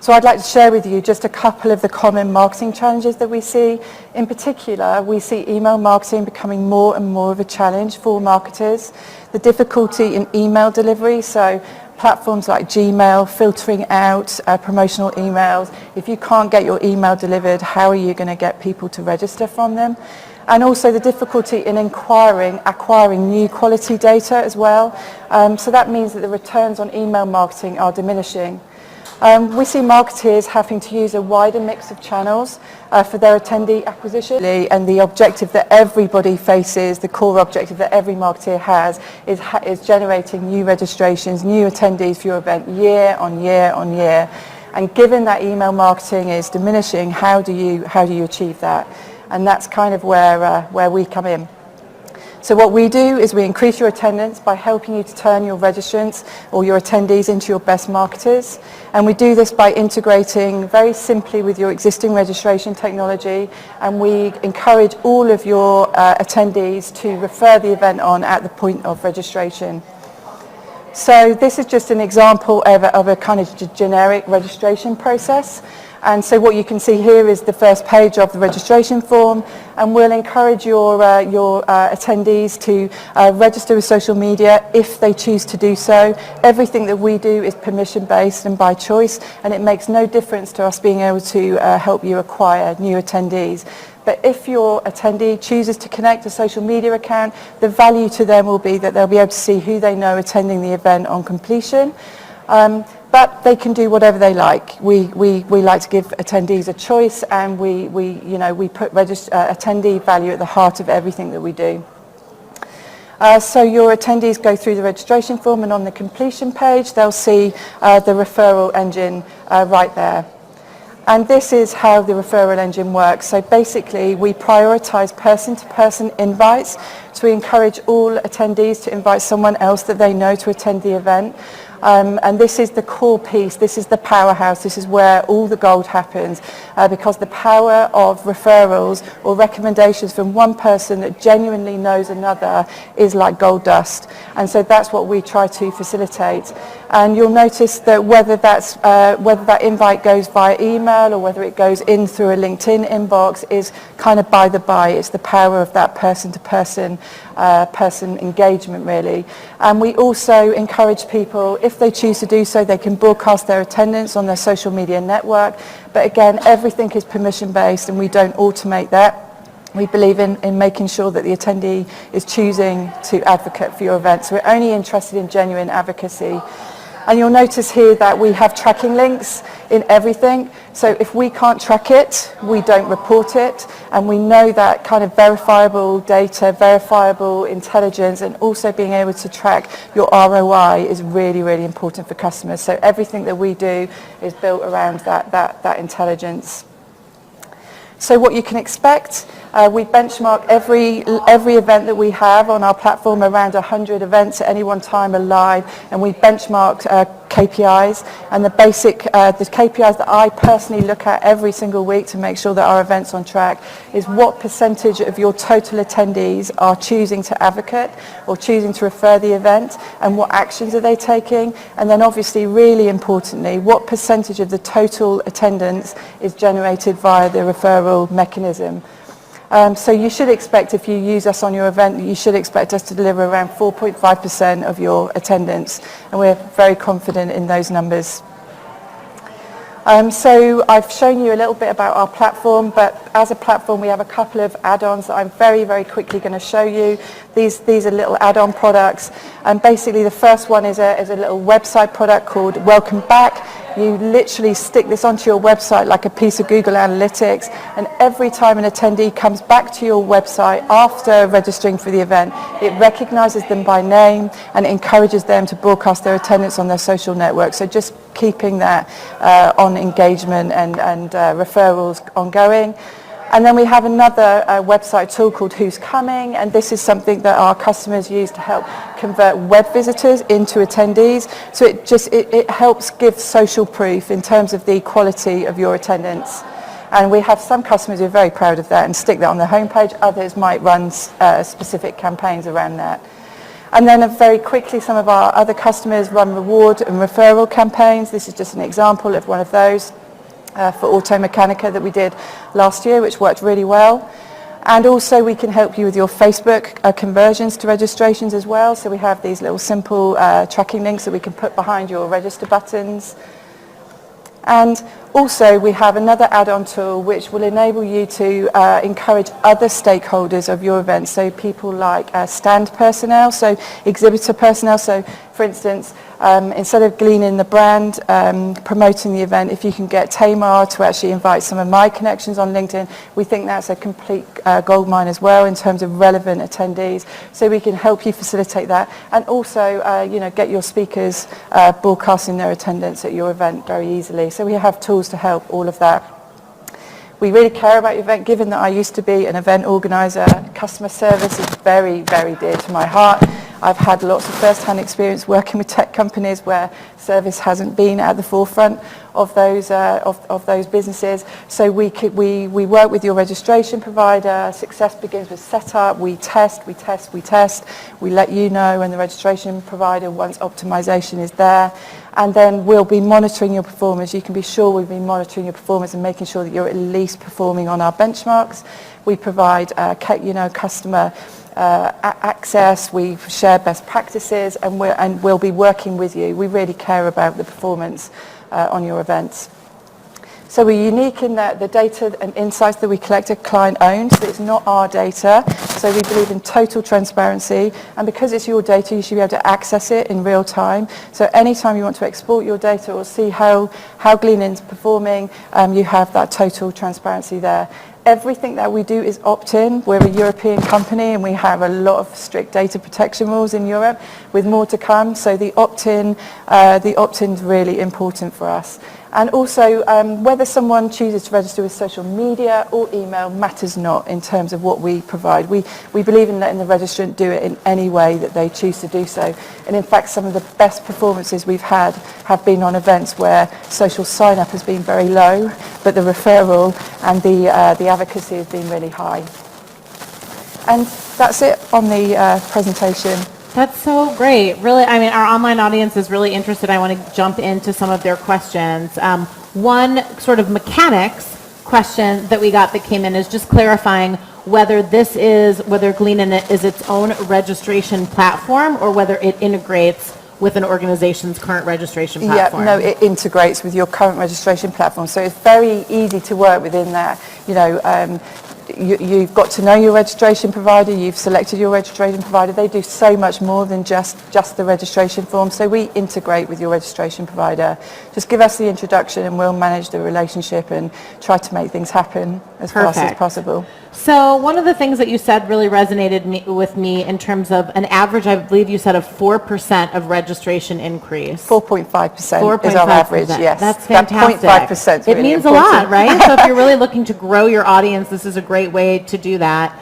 So I'd like to share with you just a couple of the common marketing challenges that we see. In particular, we see email marketing becoming more and more of a challenge for marketers. The difficulty in email delivery, so platforms like Gmail filtering out promotional emails. If you can't get your email delivered, how are you going to get people to register from them? And also the difficulty in acquiring new quality data as well. So that means that the returns on email marketing are diminishing. We see marketers having to use a wider mix of channels for their attendee acquisition, and the objective that everybody faces, the core objective that every marketer has, is generating new registrations, new attendees for your event year on year on year. And given that email marketing is diminishing, how do you achieve that? And that's kind of where we come in. So what we do is we increase your attendance by helping you to turn your registrants or your attendees into your best marketers. And we do this by integrating very simply with your existing registration technology. And we encourage all of your attendees to refer the event on at the point of registration. So this is just an example of a kind of generic registration process. And so what you can see here is the first page of the registration form, and we'll encourage your attendees to register with social media if they choose to do so. Everything that we do is permission-based and by choice, and it makes no difference to us being able to help you acquire new attendees. But if your attendee chooses to connect a social media account, the value to them will be that they'll be able to see who they know attending the event on completion. But they can do whatever they like. We like to give attendees a choice, and we put attendee value at the heart of everything that we do. So your attendees go through the registration form, and on the completion page, they'll see the referral engine right there. And this is how the referral engine works. So basically, we prioritize person-to-person invites. So we encourage all attendees to invite someone else that they know to attend the event. And this is the core piece, this is the powerhouse, this is where all the gold happens, because the power of referrals or recommendations from one person that genuinely knows another is like gold dust. And so that's what we try to facilitate. And you'll notice that whether that invite goes via email or whether it goes in through a LinkedIn inbox is kind of by the by. It's the power of that person-to-person person engagement, really. And we also encourage people, if they choose to do so, they can broadcast their attendance on their social media network. But again, everything is permission-based, and we don't automate that. We believe in making sure that the attendee is choosing to advocate for your event. So we're only interested in genuine advocacy. And you'll notice here that we have tracking links in everything. So if we can't track it, we don't report it. And we know that kind of verifiable data, verifiable intelligence, and also being able to track your ROI is really, really important for customers. So everything that we do is built around that intelligence. So what you can expect, we benchmark every event that we have on our platform. Around 100 events at any one time are live, and we benchmark KPIs. And the KPIs that I personally look at every single week to make sure that our event's on track is what percentage of your total attendees are choosing to advocate or choosing to refer the event, and what actions are they taking. And then obviously, really importantly, what percentage of the total attendance is generated via the referral mechanism. So you should expect, if you use us on your event, you should expect us to deliver around 4.5% of your attendance, and we're very confident in those numbers. So I've shown you a little bit about our platform, but as a platform we have a couple of add-ons that I'm very, very quickly going to show you. These are little add-on products, and basically the first one is a little website product called Welcome Back. You literally stick this onto your website like a piece of Google Analytics, and every time an attendee comes back to your website after registering for the event, it recognizes them by name and encourages them to broadcast their attendance on their social network. So just keeping that on engagement and referrals ongoing. And then we have another website tool called Who's Coming, and this is something that our customers use to help convert web visitors into attendees. So it helps give social proof in terms of the quality of your attendance. And we have some customers who are very proud of that and stick that on their homepage. Others might run specific campaigns around that. And then very quickly, some of our other customers run reward and referral campaigns. This is just an example of one of those for Automechanica that we did last year, which worked really well. And also we can help you with your Facebook conversions to registrations as well. So we have these little simple tracking links that we can put behind your register buttons. And also we have another add-on tool which will enable you to encourage other stakeholders of your event. So people like stand personnel, so exhibitor personnel. So for instance, instead of Gleanin, the brand, promoting the event, if you can get Tamar to actually invite some of my connections on LinkedIn, we think that's a complete goldmine as well in terms of relevant attendees. So we can help you facilitate that, and also get your speakers broadcasting their attendance at your event very easily. So we have tools to help all of that. We really care about your event. Given that I used to be an event organizer, customer service is very, very dear to my heart. I've had lots of first-hand experience working with tech companies where service hasn't been at the forefront of those businesses. So we work with your registration provider. Success begins with setup. We test. We let you know when the registration provider, once optimization is there. And then we'll be monitoring your performance. You can be sure we'll be monitoring your performance and making sure that you're at least performing on our benchmarks. We provide customer access, we share best practices, and we'll be working with you. We really care about the performance on your events. So we're unique in that the data and insights that we collect are client-owned, so it's not our data. So we believe in total transparency, and because it's your data, you should be able to access it in real time. So anytime you want to export your data or see how Gleanin's performing, you have that total transparency there. Everything that we do is opt-in. We're a European company and we have a lot of strict data protection rules in Europe with more to come. So the opt-in is really important for us. And also, whether someone chooses to register with social media or email matters not in terms of what we provide. We believe in letting the registrant do it in any way that they choose to do so. And in fact, some of the best performances we've had have been on events where social sign-up has been very low, but the referral and the advocacy has been really high. And that's it on the presentation. That's so great. Really, I mean, our online audience is really interested. I want to jump into some of their questions. One sort of mechanics question that we got that came in is just clarifying whether Gleanin is its own registration platform or whether it integrates with an organization's current registration platform. Yeah, no, it integrates with your current registration platform. So it's very easy to work within that. You've got to know your registration provider, you've selected your registration provider. They do so much more than just the registration form. So we integrate with your registration provider. Just give us the introduction and we'll manage the relationship and try to make things happen as fast as possible. So one of the things that you said really resonated with me in terms of an average, I believe you said, of 4% of registration increase. 4.5% is our average, yes. That's fantastic. That 0.5% is It really means important. a lot, right? So if you're really looking to grow your audience, this is a great way to do that.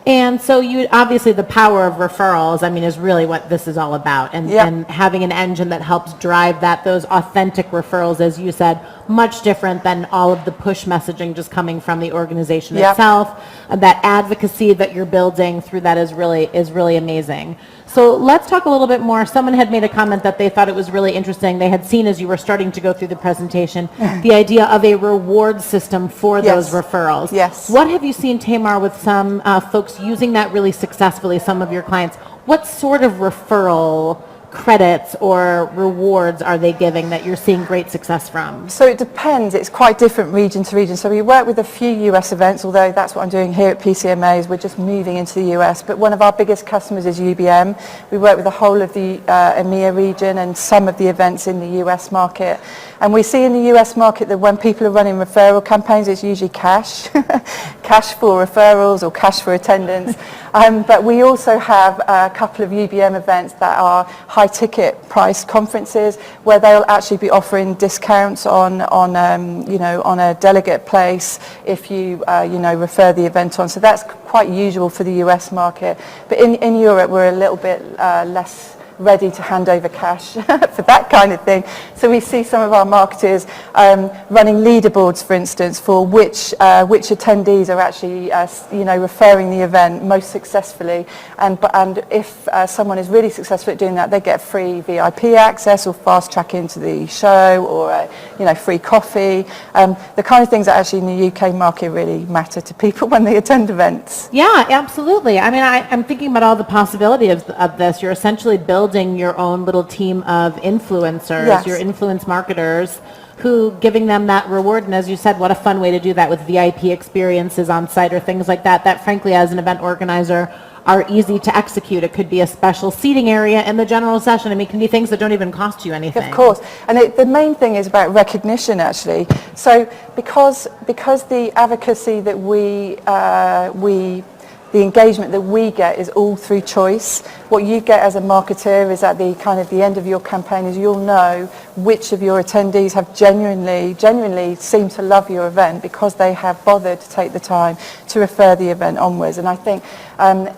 And so obviously the power of referrals, I mean, is really what this is all about. And having an engine that helps drive those authentic referrals, as you said, much different than all of the push messaging just coming from the organization itself. And that advocacy that you're building through that is really amazing. So let's talk a little bit more. Someone had made a comment that they thought it was really interesting. They had seen as you were starting to go through the presentation, the idea of a reward system for those referrals. Yes. What have you seen, Tamar, with some folks using that really successfully, some of your clients? What sort of referral credits or rewards are they giving that you're seeing great success from? So it depends. It's quite different region to region. So we work with a few US events, although that's what I'm doing here at PCMA is we're just moving into the US. But one of our biggest customers is UBM. We work with the whole of the EMEA region and some of the events in the US market. And we see in the US market that when people are running referral campaigns, it's usually cash, cash for referrals or cash for attendance. But we also have a couple of UBM events that are high ticket price conferences where they'll actually be offering discounts on a delegate place if you refer the event on. So that's quite usual for the US market. But in Europe, we're a little bit less ready to hand over cash for that kind of thing. So we see some of our marketers running leaderboards, for instance, for which attendees are actually referring the event most successfully, and if someone is really successful at doing that, they get free VIP access or fast track into the show, or free coffee, the kind of things that actually in the UK market really matter to people when they attend events. Yeah, absolutely. I mean, I'm thinking about all the possibilities of this. You're essentially building your own little team of influencers, Yes. your influence marketers, who giving them that reward. And as you said, what a fun way to do that with VIP experiences on site or things like that, that frankly, as an event organizer, are easy to execute. It could be a special seating area in the general session. I mean, it can be things that don't even cost you anything. Of course. And the main thing is about recognition, actually. So because the advocacy that the engagement that we get is all through choice, what you get as a marketer is at the end of your campaign is you'll know which of your attendees have genuinely seem to love your event because they have bothered to take the time to refer the event onwards. And I think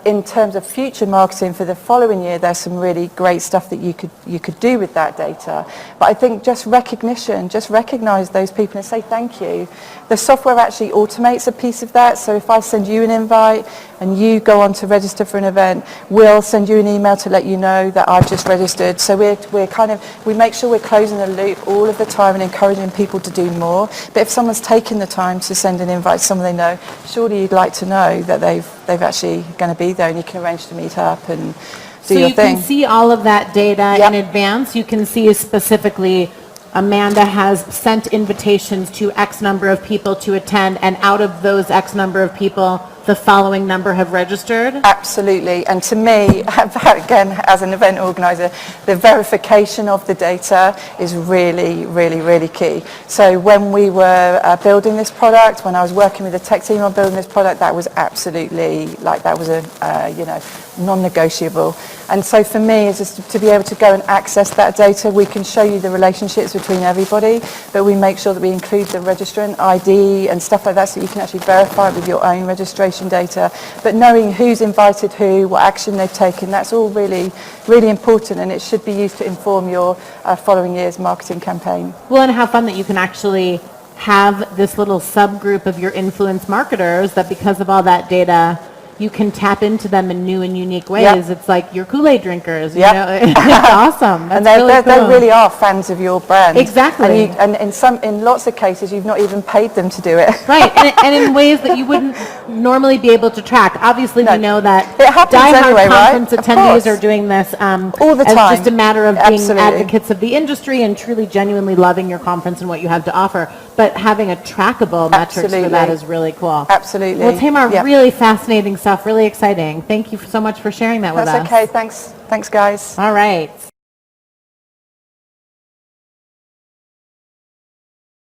in terms of future marketing for the following year, there's some really great stuff that you could do with that data. But I think just recognition, just recognize those people and say thank you. The software actually automates a piece of that. So if I send you an invite and you go on to register for an event, we'll send you an email to let you know that I've just registered. So we make sure we're closing the loop all of the time and encouraging people to do more. But if someone's taken the time to send an invite to someone they know, surely you'd like to know that they've actually going to be there, and you can arrange to meet up and do your thing. So you can see all of that data in advance. You can see specifically Amanda has sent invitations to X number of people to attend, and out of those X number of people, the following number have registered? Absolutely. And to me, again, as an event organizer, the verification of the data is really, really, really key. So when we were building this product, when I was working with the tech team on building this product, that was absolutely, that was a non-negotiable. And so for me, is just to be able to go and access that data. We can show you the relationships between everybody, but we make sure that we include the registrant ID and stuff like that, so you can actually verify it with your own registration data. But knowing who's invited who, what action they've taken, that's all really, really important, and it should be used to inform your following year's marketing campaign. Well, and how fun that you can actually have this little subgroup of your influence marketers that, because of all that data, you can tap into them in new and unique ways. Yep. It's like your Kool-Aid drinkers. You know? It's awesome. That's and cool. they really are fans of your brand. Exactly. And in lots of cases, you've not even paid them to do it. Right, and in ways that you wouldn't normally be able to track. Obviously, we know that diehard conference attendees are doing this all the time. It's just a matter of being advocates of the industry and truly, genuinely loving your conference and what you have to offer. But having a trackable metrics for that is really cool. Absolutely. Well, Tamar, really fascinating stuff, really exciting. Thank you so much for sharing that with us. That's okay. Thanks, guys. All right.